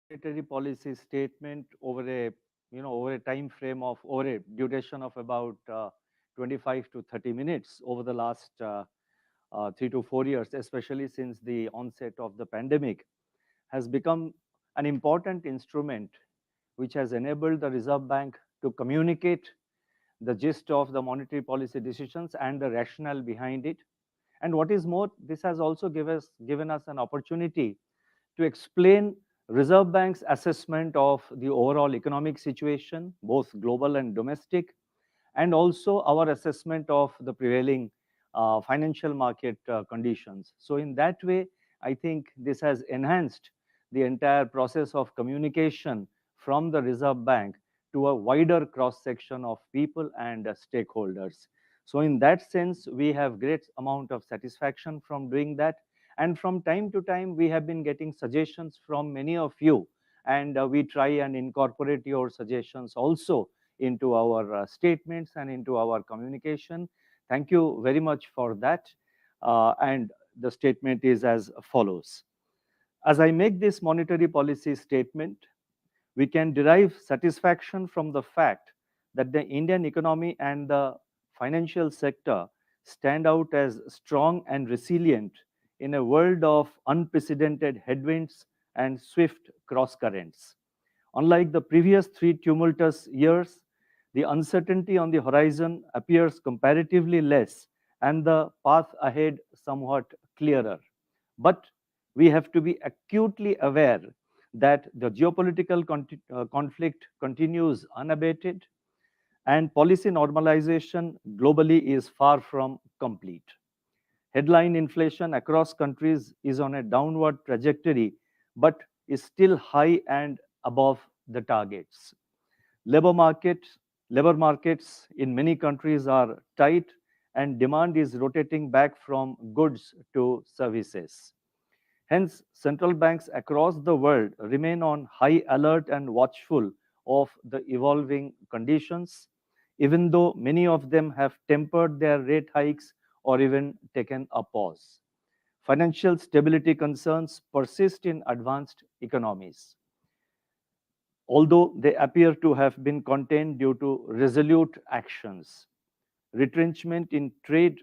monetary policy statement over a over a time frame of over a duration of about 25 to 30 minutes over the last 3 to 4 years, especially since the onset of the pandemic, has become an important instrument which has enabled the Reserve Bank to communicate the gist of the monetary policy decisions and the rationale behind it. And what is more, this has also given us an opportunity to explain Reserve Bank's assessment of the overall economic situation, both global and domestic, and also our assessment of the prevailing financial market conditions. So in that way, I think this has enhanced the entire process of communication from the Reserve Bank to a wider cross section of people and stakeholders. So in that sense, we have great amount of satisfaction from doing that. And from time to time, we have been getting suggestions from many of you, and we try and incorporate your suggestions also into our statements and into our communication. Thank you very much for that. And the statement is as follows. As I make this monetary policy statement, we can derive satisfaction from the fact that the Indian economy and the financial sector stand out as strong and resilient in a world of unprecedented headwinds and swift cross currents. Unlike the previous three tumultuous years, the uncertainty on the horizon appears comparatively less and the path ahead somewhat clearer. But we have to be acutely aware that the geopolitical conflict continues unabated and policy normalization globally is far from complete. Headline inflation across countries is on a downward trajectory, but is still high and above the targets. Labor markets, labor markets in many countries are tight and demand is rotating back from goods to services. Hence, central banks across the world remain on high alert and watchful of the evolving conditions, even though many of them have tempered their rate hikes or even taken a pause. Financial stability concerns persist in advanced economies, although they appear to have been contained due to resolute actions. Retrenchment in trade,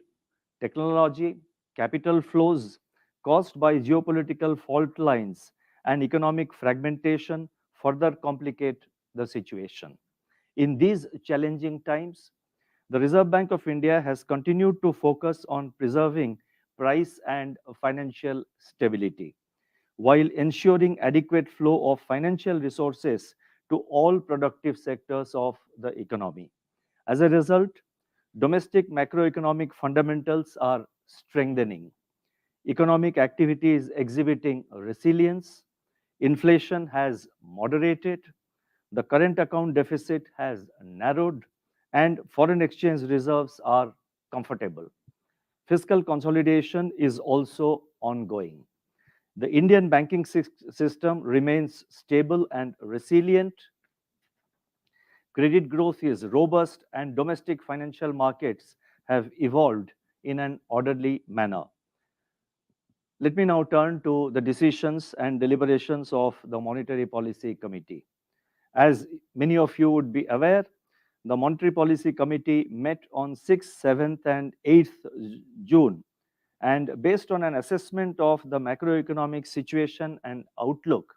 technology, capital flows caused by geopolitical fault lines and economic fragmentation further complicate the situation. In these challenging times, the Reserve Bank of India has continued to focus on preserving price and financial stability while ensuring adequate flow of financial resources to all productive sectors of the economy. As a result, domestic macroeconomic fundamentals are strengthening. Economic activity is exhibiting resilience. Inflation has moderated. The current account deficit has narrowed, and foreign exchange reserves are comfortable. Fiscal consolidation is also ongoing. The Indian banking system remains stable and resilient. Credit growth is robust, and domestic financial markets have evolved in an orderly manner. Let me now turn to the decisions and deliberations of the Monetary Policy Committee. As many of you would be aware, the Monetary Policy Committee met on 6th, 7th, and 8th June, and based on an assessment of the macroeconomic situation and outlook,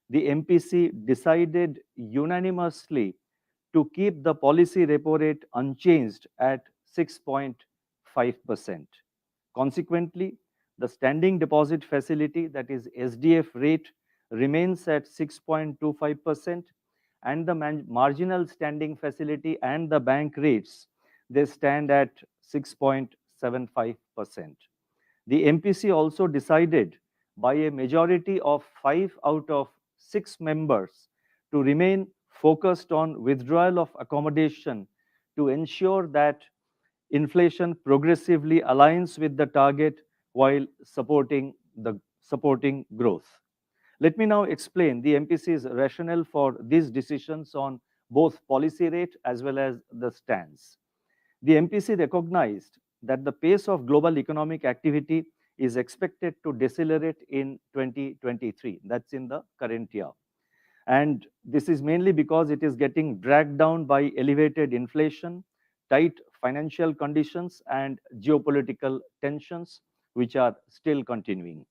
the MPC decided unanimously to keep the policy repo rate unchanged at 6.5%. Consequently, the standing deposit facility, that is SDF rate, remains at 6.25%, and the marginal standing facility and the bank rates, they stand at 6.75%. The MPC also decided by a majority of 5 out of 6 members to remain focused on withdrawal of accommodation to ensure that inflation progressively aligns with the target while supporting growth. Let me now explain the MPC's rationale for these decisions on both policy rate as well as the stance. The MPC recognized that the pace of global economic activity is expected to decelerate in 2023. That's in the current year. And this is mainly because it is getting dragged down by elevated inflation, tight financial conditions, and geopolitical tensions, which are still continuing.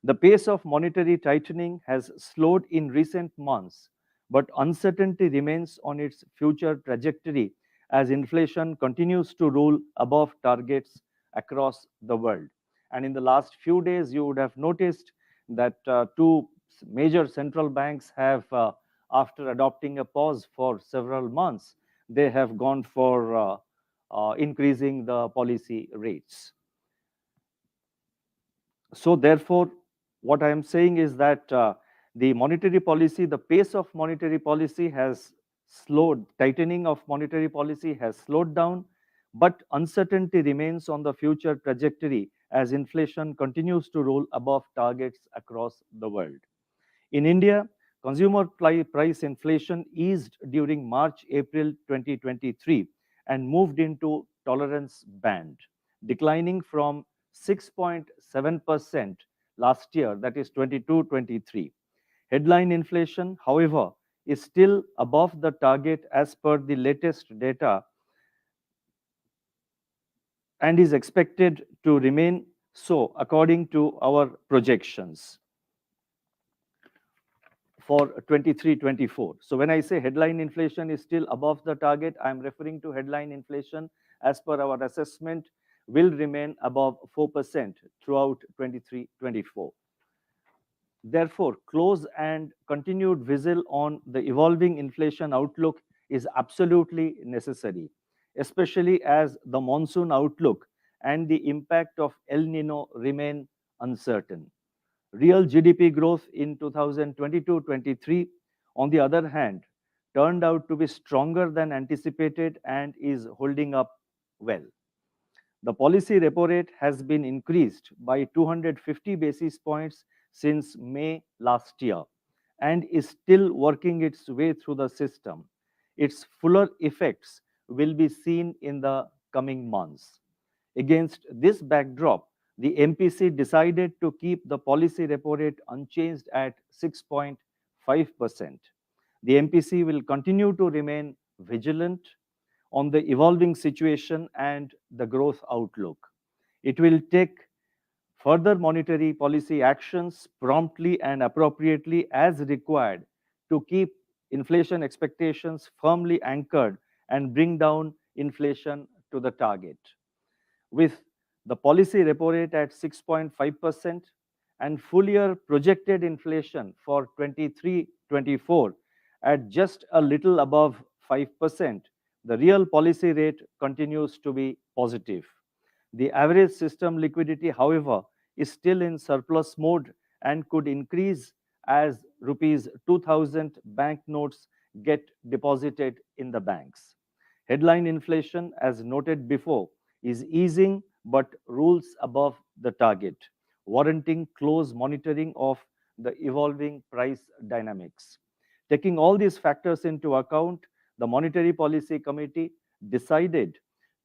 The pace of monetary tightening has slowed in recent months, but uncertainty remains on its future trajectory as inflation continues to rule above targets across the world. And in the last few days, you would have noticed that two major central banks have, after adopting a pause for several months, they have gone for increasing the policy rates. So therefore, what I am saying is that the monetary policy, the pace of monetary policy has slowed, tightening of monetary policy has slowed down, but uncertainty remains on the future trajectory as inflation continues to roll above targets across the world. In India, consumer price inflation eased during March-April 2023 and moved into tolerance band, declining from 6.7% last year, that is 22-23. Headline inflation, however, is still above the target as per the latest data and is expected to remain so according to our projections for 23-24. So when I say headline inflation is still above the target, I'm referring to headline inflation as per our assessment will remain above 4% throughout 23-24. Therefore, close and continued vigil on the evolving inflation outlook is absolutely necessary, especially as the monsoon outlook and the impact of El Nino remain uncertain. Real GDP growth in 2022-23, on the other hand, turned out to be stronger than anticipated and is holding up well. The policy repo rate has been increased by 250 basis points since May last year and is still working its way through the system. Its fuller effects will be seen in the coming months. Against this backdrop, the MPC decided to keep the policy repo rate unchanged at 6.5%. The MPC will continue to remain vigilant on the evolving situation and the growth outlook. It will take further monetary policy actions promptly and appropriately as required to keep inflation expectations firmly anchored and bring down inflation to the target. With the policy repo rate at 6.5% and full year projected inflation for 23-24 at just a little above 5%, the real policy rate continues to be positive. The average system liquidity, however, is still in surplus mode and could increase as rupees 2,000 banknotes get deposited in the banks. Headline inflation, as noted before, is easing but rules above the target, warranting close monitoring of the evolving price dynamics. Taking all these factors into account, the Monetary Policy Committee decided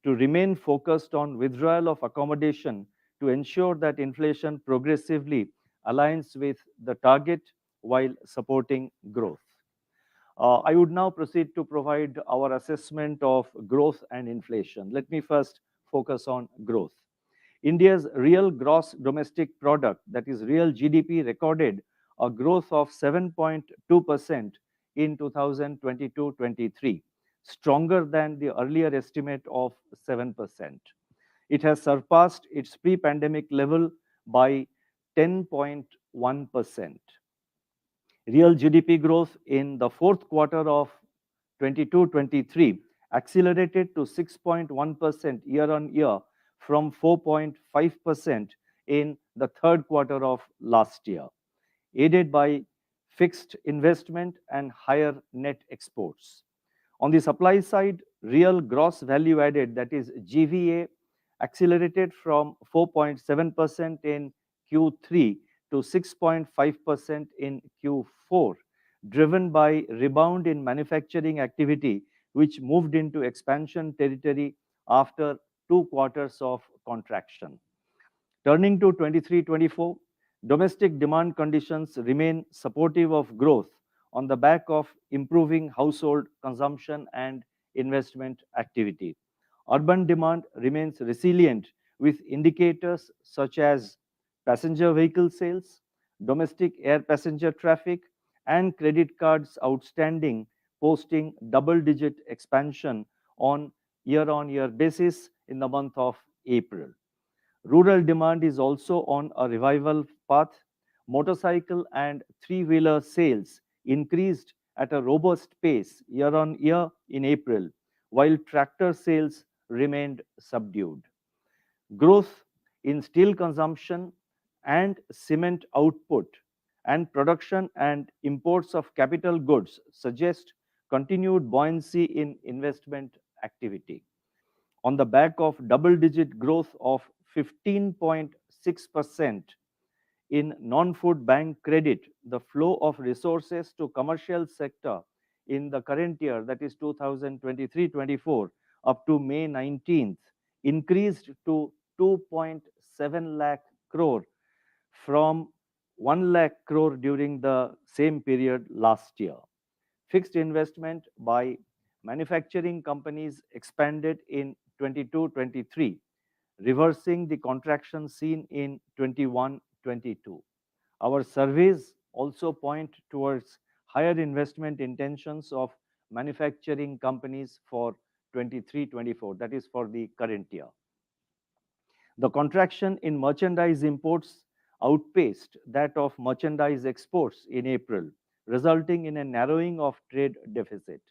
to remain focused on withdrawal of accommodation to ensure that inflation progressively aligns with the target while supporting growth. I would now proceed to provide our assessment of growth and inflation. Let me first focus on growth. India's real gross domestic product, that is real GDP, recorded a growth of 7.2% in 2022-23, stronger than the earlier estimate of 7%. It has surpassed its pre-pandemic level by 10.1%. Real GDP growth in the fourth quarter of 22-23 accelerated to 6.1% year on year from 4.5% in the third quarter of last year, aided by fixed investment and higher net exports. On the supply side, real gross value added, that is GVA, accelerated from 4.7% in Q3 to 6.5% in Q4, driven by rebound in manufacturing activity, which moved into expansion territory after 2 quarters of contraction. Turning to 23-24, domestic demand conditions remain supportive of growth on the back of improving household consumption and investment activity. Urban demand remains resilient with indicators such as passenger vehicle sales, domestic air passenger traffic, and credit cards outstanding posting double-digit expansion on year-on-year basis in the month of April. Rural demand is also on a revival path. Motorcycle and three-wheeler sales increased at a robust pace year-on-year in April, while tractor sales remained subdued. Growth in steel consumption and cement output and production and imports of capital goods suggest continued buoyancy in investment activity. On the back of double-digit growth of 15.6% in non-food bank credit, the flow of resources to commercial sector in the current year, that is 2023-24, up to May 19th, increased to 2.7 lakh crore from 1 lakh crore during the same period last year. Fixed investment by manufacturing companies expanded in 22-23, reversing the contraction seen in 21-22. Our surveys also point towards higher investment intentions of manufacturing companies for 23-24, that is for the current year. The contraction in merchandise imports outpaced that of merchandise exports in April, resulting in a narrowing of trade deficit.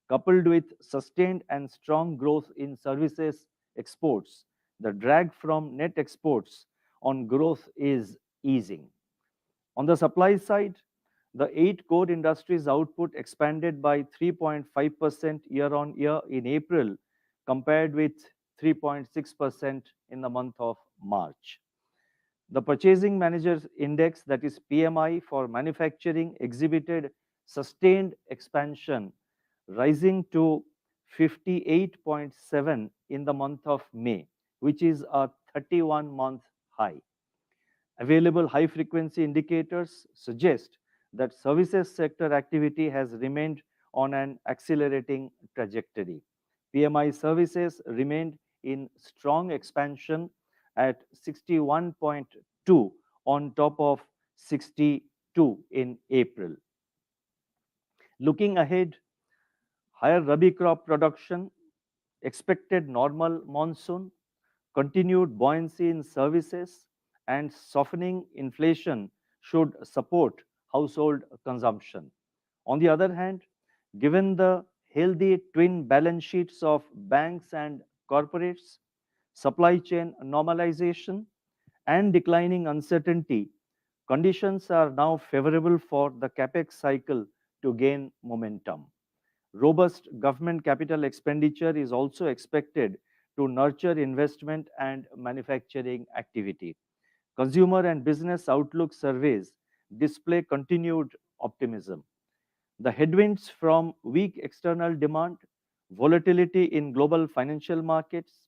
Coupled with sustained and strong growth in services exports, the drag from net exports on growth is easing. On the supply side, the 8 core industries output expanded by 3.5% year-on-year in April, compared with 3.6% in the month of March. The Purchasing Managers Index, that is PMI for manufacturing, exhibited sustained expansion, rising to 58.7 in the month of May, which is a 31-month high. Available high-frequency indicators suggest that services sector activity has remained on an accelerating trajectory. PMI services remained in strong expansion at 61.2 on top of 62 in April. Looking ahead, higher Rabi crop production, expected normal monsoon, continued buoyancy in services, and softening inflation should support household consumption. On the other hand, given the healthy twin balance sheets of banks and corporates, supply chain normalization, and declining uncertainty, conditions are now favorable for the capex cycle to gain momentum. Robust government capital expenditure is also expected to nurture investment and manufacturing activity. Consumer and business outlook surveys display continued optimism. The headwinds from weak external demand, volatility in global financial markets,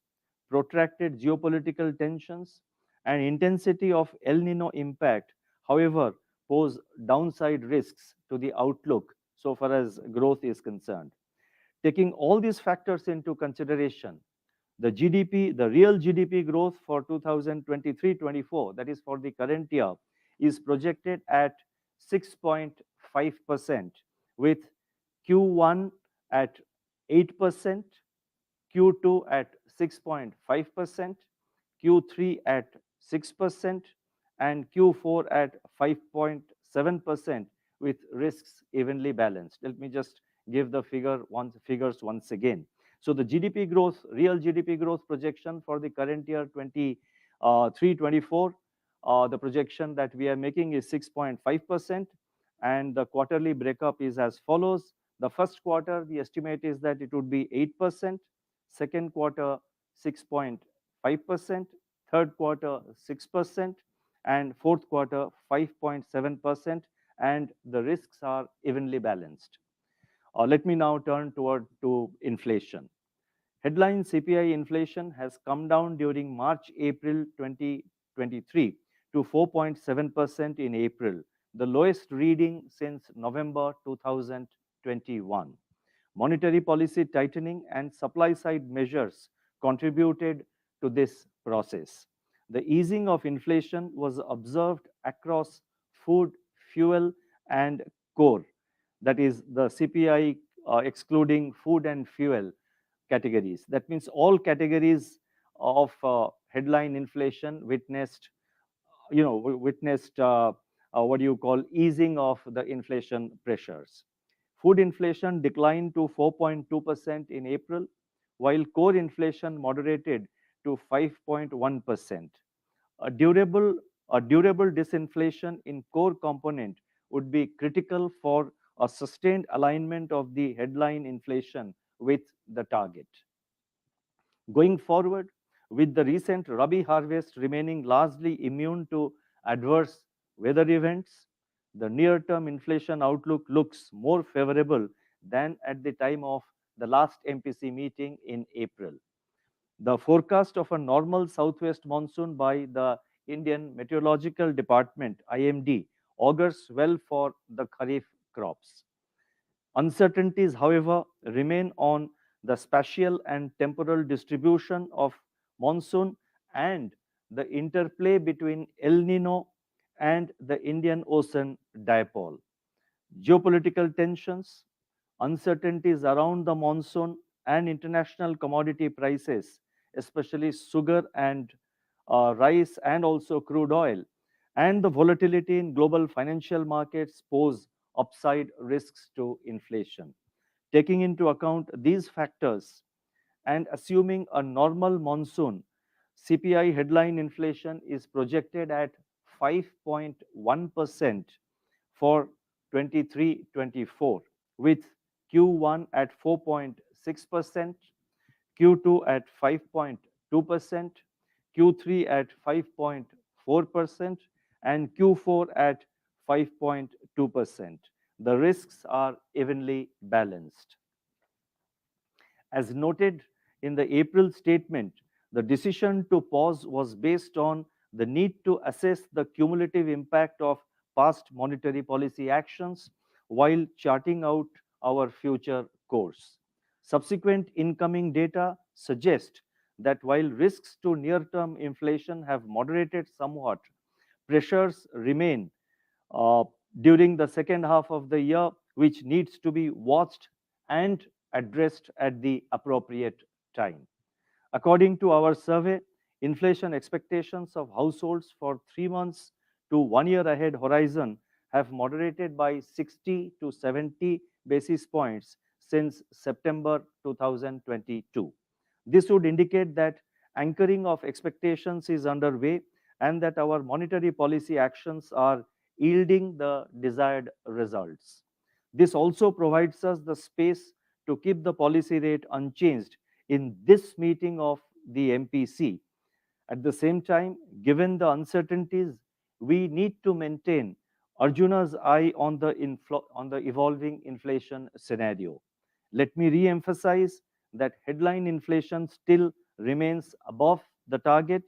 protracted geopolitical tensions, and intensity of El Nino impact, however, pose downside risks to the outlook so far as growth is concerned. Taking all these factors into consideration, the GDP, the real GDP growth for 2023-24, that is for the current year, is projected at 6.5%, with Q1 at 8%, Q2 at 6.5%, Q3 at 6%, and Q4 at 5.7%, with risks evenly balanced. Let me just give the figures once again. So the GDP growth, real GDP growth projection for the current year 23-24, the projection that we are making is 6.5%, and the quarterly breakup is as follows. The first quarter, the estimate is that it would be 8%, second quarter 6.5%, third quarter 6%, and fourth quarter 5.7%, and the risks are evenly balanced. Let me now turn to inflation. Headline CPI inflation has come down during March-April 2023 to 4.7% in April, the lowest reading since November 2021. Monetary policy tightening and supply side measures contributed to this process. The easing of inflation was observed across food, fuel, and core, that is the CPI excluding food and fuel categories. That means all categories of headline inflation witnessed what you call easing of the inflation pressures. Food inflation declined to 4.2% in April, while core inflation moderated to 5.1%. A durable, a durable disinflation in core component would be critical for a sustained alignment of the headline inflation with the target. Going forward, with the recent Rabi harvest remaining largely immune to adverse weather events, the near term inflation outlook looks more favorable than at the time of the last MPC meeting in April. The forecast of a normal southwest monsoon by the Indian Meteorological Department IMD augurs well for the Kharif crops. Uncertainties, however, remain on the spatial and temporal distribution of monsoon and the interplay between El Nino and the Indian Ocean dipole. Geopolitical tensions, uncertainties around the monsoon and international commodity prices, especially sugar and rice and also crude oil, and the volatility in global financial markets pose upside risks to inflation. Taking into account these factors and assuming a normal monsoon, CPI headline inflation is projected at 5.1% for 23-24, with Q1 at 4.6%, Q2 at 5.2%, Q3 at 5.4%, and Q4 at 5.2%. The risks are evenly balanced. As noted in the April statement, the decision to pause was based on the need to assess the cumulative impact of past monetary policy actions while charting out our future course. Subsequent incoming data suggest that while risks to near term inflation have moderated somewhat, pressures remain uh, during the second half of the year, which needs to be watched and addressed at the appropriate time. According to our survey, inflation expectations of households for 3 months to 1 year ahead horizon have moderated by 60 to 70 basis points since September 2022. This would indicate that anchoring of expectations is underway and that our monetary policy actions are yielding the desired results. This also provides us the space to keep the policy rate unchanged in this meeting of the MPC. At the same time, given the uncertainties, we need to maintain Arjuna's eye on the evolving inflation scenario. Let me re-emphasize that headline inflation still remains above the target,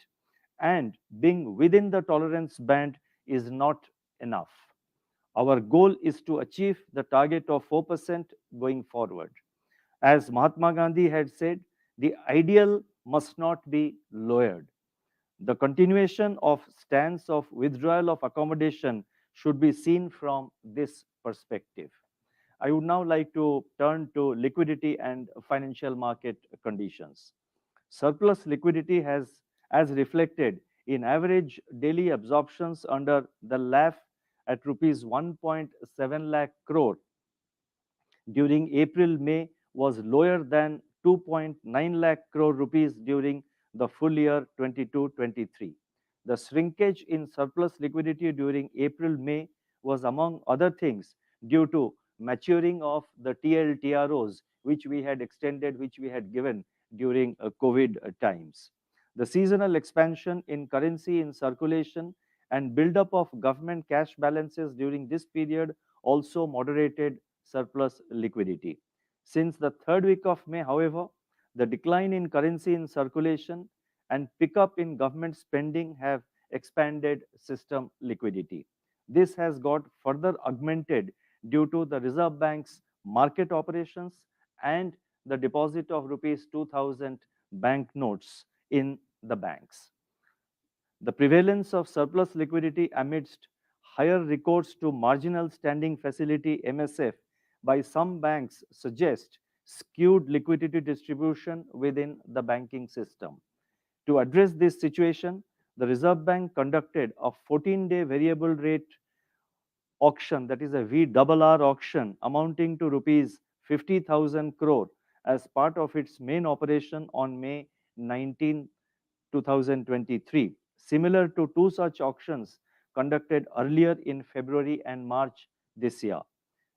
and being within the tolerance band is not enough. Our goal is to achieve the target of 4% going forward. As Mahatma Gandhi had said, the ideal must not be lowered. The continuation of stance of withdrawal of accommodation should be seen from this perspective. I would now like to turn to liquidity and financial market conditions. Surplus liquidity has, as reflected in average daily absorptions under the LAF at rupees 1.7 lakh crore during April-May was lower than 2.9 lakh crore rupees during the full year 22-23. The shrinkage in surplus liquidity during April-May was, among other things, due to maturing of the TLTROs, which we had extended, which we had given during COVID times. The seasonal expansion in currency in circulation and buildup of government cash balances during this period also moderated surplus liquidity. Since the third week of May, however, the decline in currency in circulation and pickup in government spending have expanded system liquidity. This has got further augmented due to the Reserve Bank's market operations and the deposit of rupees 2000 bank notes in the banks. The prevalence of surplus liquidity amidst higher recourse to marginal standing facility MSF by some banks suggest skewed liquidity distribution within the banking system. To address this situation, the Reserve Bank conducted a 14-day variable rate auction, that is a VRR auction, amounting to rupees 50,000 crore as part of its main operation on May 19, 2023, similar to two such auctions conducted earlier in February and March this year.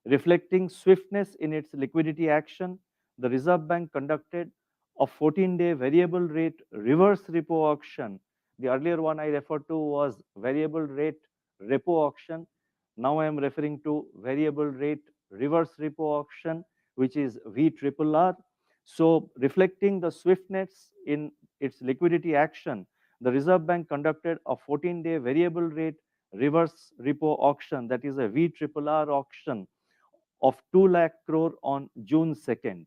Reflecting swiftness in its liquidity action, the Reserve Bank conducted a 14-day variable rate reverse repo auction. The earlier one I referred to was variable rate repo auction. Now I am referring to variable rate reverse repo auction, which is VRRR. So reflecting the swiftness in its liquidity action, the Reserve Bank conducted a 14-day variable rate reverse repo auction, that is a VRRR auction, of 2 lakh crore on June 2nd.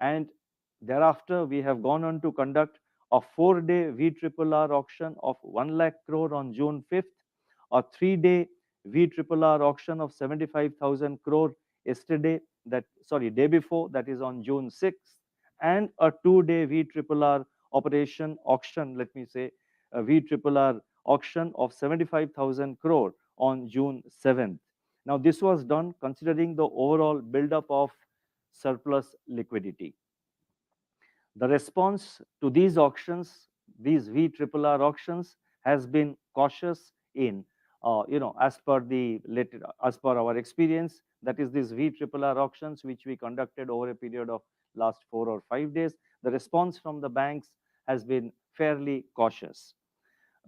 And thereafter, we have gone on to conduct a 4-day VRRR auction of 1 lakh crore on June 5th, a 3-day VRRR auction of 75,000 crore yesterday, day before, that is on June 6th, and a 2-day VRRR operation auction, let me say, a VRRR auction of 75,000 crore on June 7th. Now, this was done considering the overall buildup of surplus liquidity. The response to these auctions, these VRRR auctions, has been cautious in, as per our experience, that is these VRRR auctions which we conducted over a period of last 4 or 5 days. The response from the banks has been fairly cautious.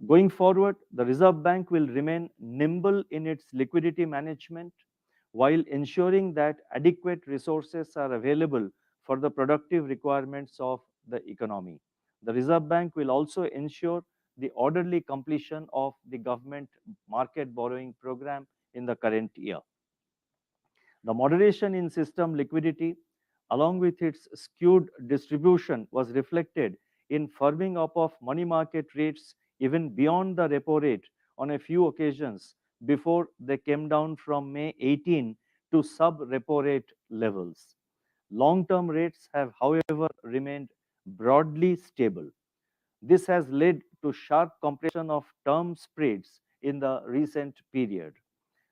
Going forward, the Reserve Bank will remain nimble in its liquidity management while ensuring that adequate resources are available for the productive requirements of the economy. The Reserve Bank will also ensure the orderly completion of the government market borrowing program in the current year. The moderation in system liquidity, along with its skewed distribution, was reflected in firming up of money market rates even beyond the repo rate on a few occasions before they came down from May 18 to sub-repo rate levels. Long-term rates have, however, remained broadly stable. This has led to sharp compression of term spreads in the recent period.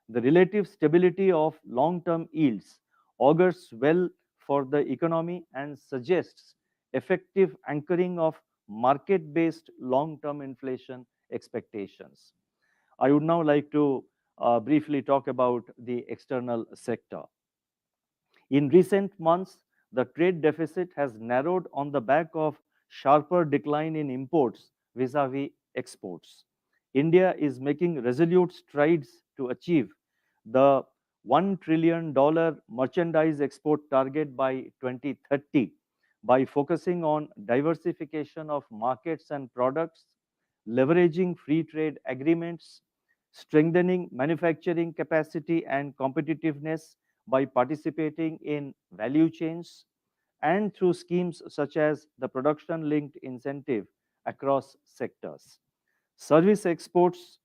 The relative stability of long-term yields augurs well for the economy and suggests effective anchoring of market-based long-term inflation expectations. I would now like to briefly talk about the external sector. In recent months, the trade deficit has narrowed on the back of sharper decline in imports vis-à-vis exports. India is making resolute strides to achieve the $1 trillion merchandise export target by 2030 by focusing on diversification of markets and products, leveraging free trade agreements, strengthening manufacturing capacity and competitiveness by participating in value chains, and through schemes such as the production linked incentive across sectors. Service exports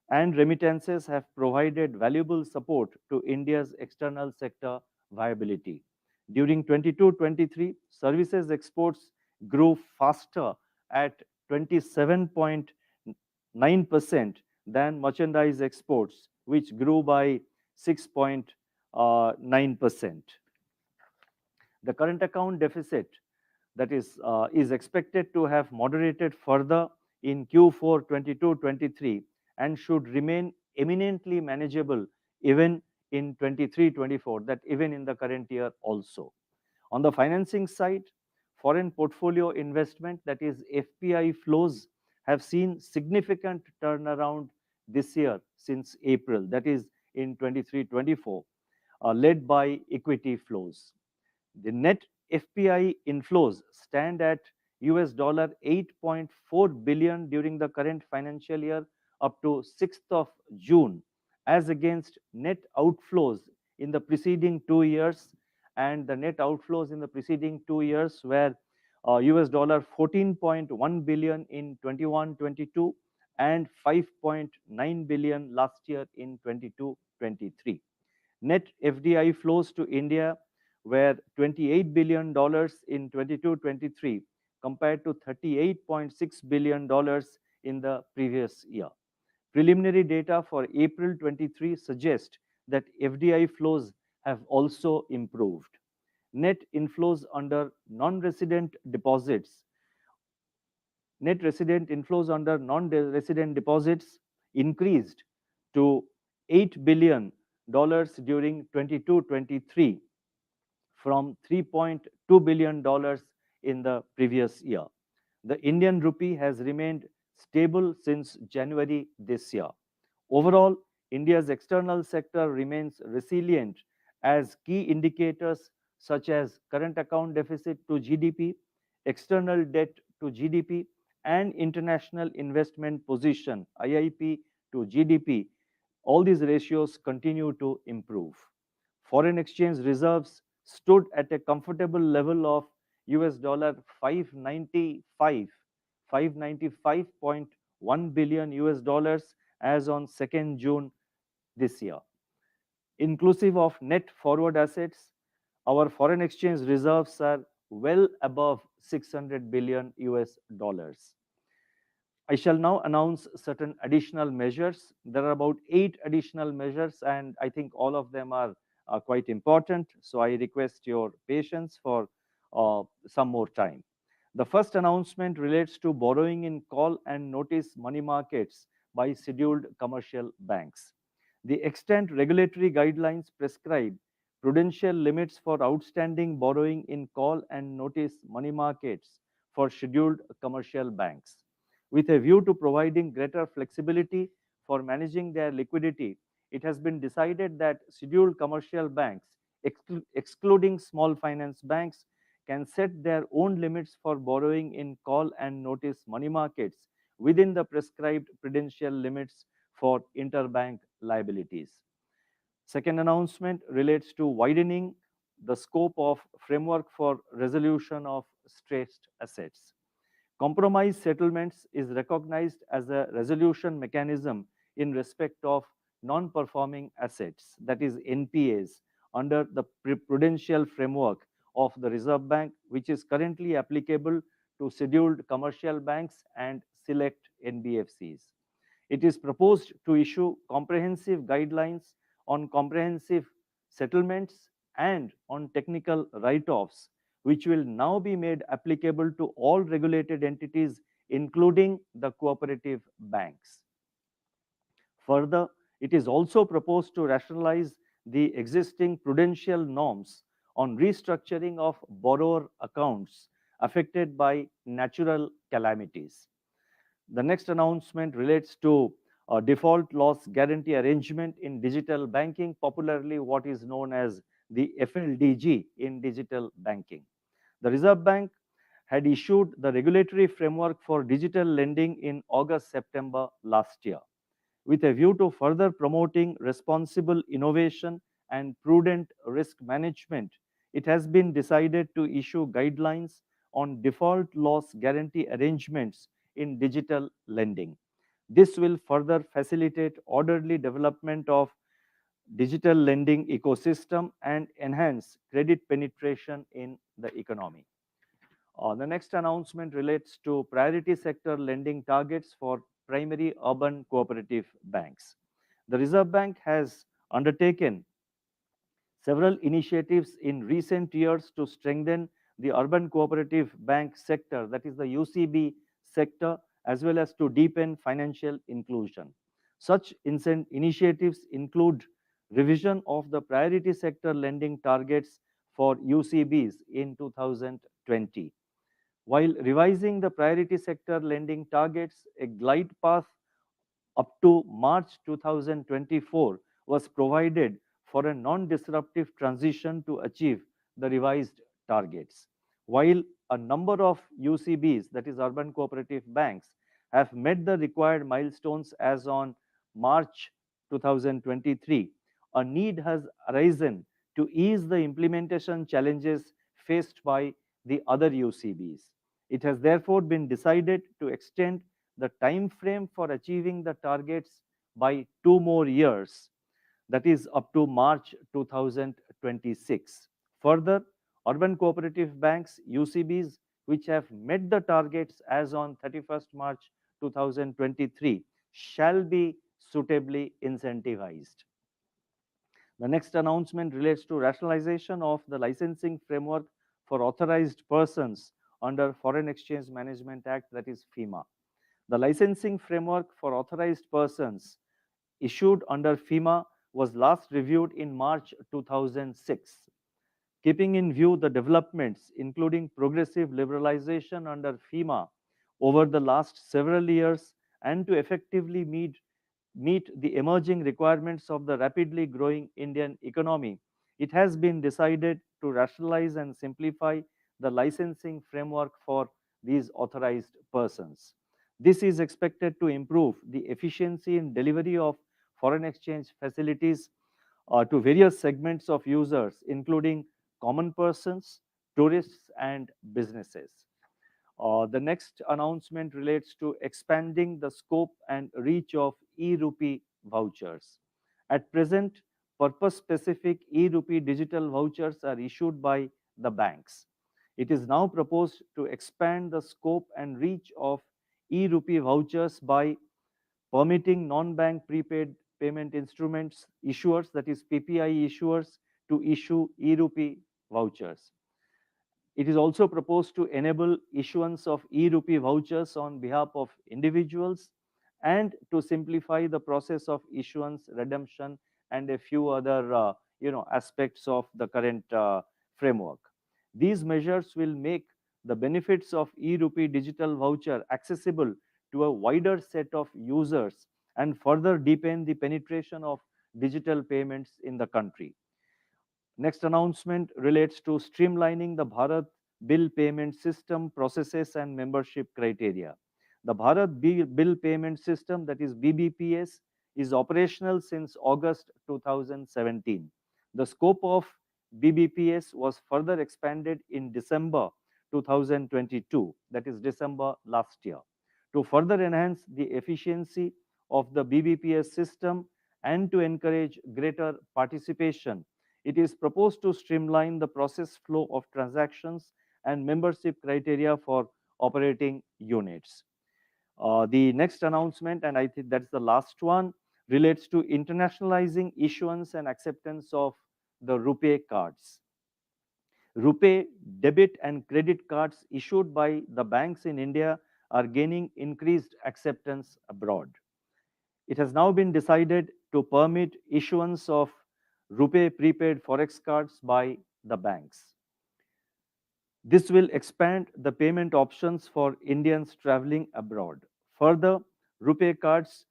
and remittances have provided valuable support to India's external sector viability. During 22-23, services exports grew faster at 27.9% than merchandise exports, which grew by 6.9%. The current account deficit, that is expected to have moderated further in Q4 22-23 and should remain eminently manageable even in 23-24, that even in the current year also. On the financing side, foreign portfolio investment, that is FPI flows, have seen significant turnaround this year since April, that is in 23-24, led by equity flows. The net FPI inflows stand at US $8.4 billion during the current financial year up to 6th of June, as against net outflows in the preceding 2 years. And the net outflows in the preceding 2 years were US dollar 14.1 billion in 21-22 and 5.9 billion last year in 22-23. Net FDI flows to India were $28 billion in 22-23 compared to $38.6 billion in the previous year. Preliminary data for April 23 suggest that FDI flows have also improved. Net inflows under non-resident deposits, net resident inflows under non-resident deposits increased to $8 billion during 22-23 from $3.2 billion in the previous year. The Indian rupee has remained stable since January this year. Overall, India's external sector remains resilient as key indicators such as current account deficit to GDP, external debt to GDP, and international investment position, IIP to GDP, all these ratios continue to improve. Foreign exchange reserves stood at a comfortable level of US dollar 595.1 billion US dollars as on 2nd June this year. Inclusive of net forward assets, our foreign exchange reserves are well above 600 billion US dollars. I shall now announce certain additional measures. There are about 8 additional measures, and I think all of them are quite important. So I request your patience for some more time. The first announcement relates to borrowing in call and notice money markets by scheduled commercial banks. The extent regulatory guidelines prescribe prudential limits for outstanding borrowing in call and notice money markets for scheduled commercial banks. With a view to providing greater flexibility for managing their liquidity, it has been decided that scheduled commercial banks, excluding small finance banks, can set their own limits for borrowing in call and notice money markets within the prescribed prudential limits for interbank liabilities. Second announcement relates to widening the scope of framework for resolution of stressed assets. Compromise settlements is recognized as a resolution mechanism in respect of non-performing assets, that is NPAs, under the prudential framework of the Reserve Bank, which is currently applicable to scheduled commercial banks and select NBFCs. It is proposed to issue comprehensive guidelines on comprehensive settlements and on technical write-offs, which will now be made applicable to all regulated entities, including the cooperative banks. Further, it is also proposed to rationalize the existing prudential norms on restructuring of borrower accounts affected by natural calamities. The next announcement relates to a default loss guarantee arrangement in digital banking, popularly what is known as the FLDG in digital banking. The Reserve Bank had issued the regulatory framework for digital lending in August-September last year. With a view to further promoting responsible innovation and prudent risk management, it has been decided to issue guidelines on default loss guarantee arrangements in digital lending. This will further facilitate orderly development of digital lending ecosystem and enhance credit penetration in the economy. The next announcement relates to priority sector lending targets for primary urban cooperative banks. The Reserve Bank has undertaken several initiatives in recent years to strengthen the urban cooperative bank sector, that is the UCB sector, as well as to deepen financial inclusion. Such initiatives include revision of the priority sector lending targets for UCBs in 2020. While revising the priority sector lending targets, a glide path up to March 2024 was provided for a non-disruptive transition to achieve the revised targets. While a number of UCBs, that is urban cooperative banks, have met the required milestones as on March 2023, a need has arisen to ease the implementation challenges faced by the other UCBs. It has therefore been decided to extend the time frame for achieving the targets by 2 more years, that is up to March 2026. Further, urban cooperative banks, UCBs, which have met the targets as on 31st March 2023, shall be suitably incentivized. The next announcement relates to rationalization of the licensing framework for authorized persons under Foreign Exchange Management Act, that is FEMA. The licensing framework for authorized persons issued under FEMA was last reviewed in March 2006. Keeping in view the developments, including progressive liberalization under FEMA over the last several years, and to effectively meet the emerging requirements of the rapidly growing Indian economy, it has been decided to rationalize and simplify the licensing framework for these authorized persons. This is expected to improve the efficiency in delivery of foreign exchange facilities to various segments of users, including common persons, tourists, and businesses. The next announcement relates to expanding the scope and reach of e-rupee vouchers. At present, purpose-specific e-rupee digital vouchers are issued by the banks. It is now proposed to expand the scope and reach of e-rupee vouchers by permitting non-bank prepaid payment instruments issuers, that is PPI issuers, to issue e-rupee vouchers. It is also proposed to enable issuance of e-rupee vouchers on behalf of individuals and to simplify the process of issuance, redemption, and a few other aspects of the current framework. These measures will make the benefits of e-rupee digital voucher accessible to a wider set of users and further deepen the penetration of digital payments in the country. Next announcement relates to streamlining the Bharat Bill Payment System processes and membership criteria. The Bharat Bill Payment System, that is BBPS, is operational since August 2017. The scope of BBPS was further expanded in December 2022, that is December last year, to further enhance the efficiency of the BBPS system and to encourage greater participation. It is proposed to streamline the process flow of transactions and membership criteria for operating units. The next announcement, and I think that's the last one, relates to internationalizing issuance and acceptance of the RuPay cards. RuPay debit and credit cards issued by the banks in India are gaining increased acceptance abroad. It has now been decided to permit issuance of RuPay prepaid forex cards by the banks. This will expand the payment options for Indians traveling abroad. Further, RuPay cards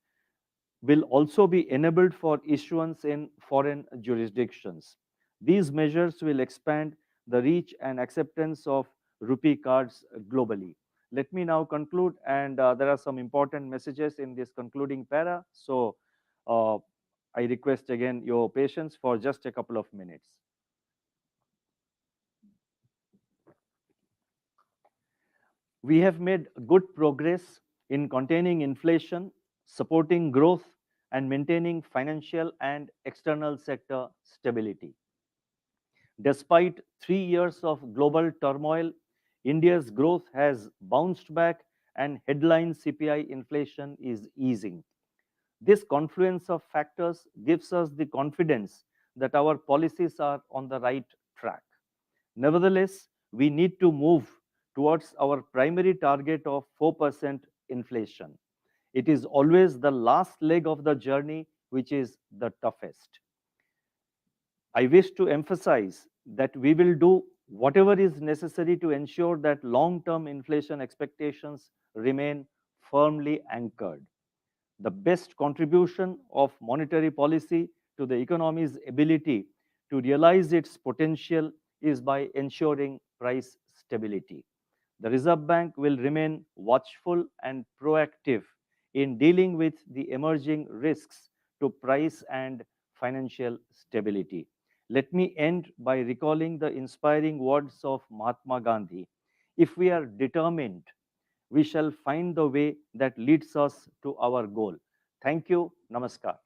will also be enabled for issuance in foreign jurisdictions. These measures will expand the reach and acceptance of rupee cards globally. Let me now conclude, and there are some important messages in this concluding para. So I request again your patience for just a couple of minutes. We have made good progress in containing inflation, supporting growth, and maintaining financial and external sector stability. Despite 3 years of global turmoil, India's growth has bounced back and headline CPI inflation is easing. This confluence of factors gives us the confidence that our policies are on the right track. Nevertheless, we need to move towards our primary target of 4% inflation. It is always the last leg of the journey which is the toughest. I wish to emphasize that we will do whatever is necessary to ensure that long-term inflation expectations remain firmly anchored. The best contribution of monetary policy to the economy's ability to realize its potential is by ensuring price stability. The Reserve Bank will remain watchful and proactive in dealing with the emerging risks to price and financial stability. Let me end by recalling the inspiring words of Mahatma Gandhi. If we are determined, we shall find the way that leads us to our goal. Thank you. Namaskar.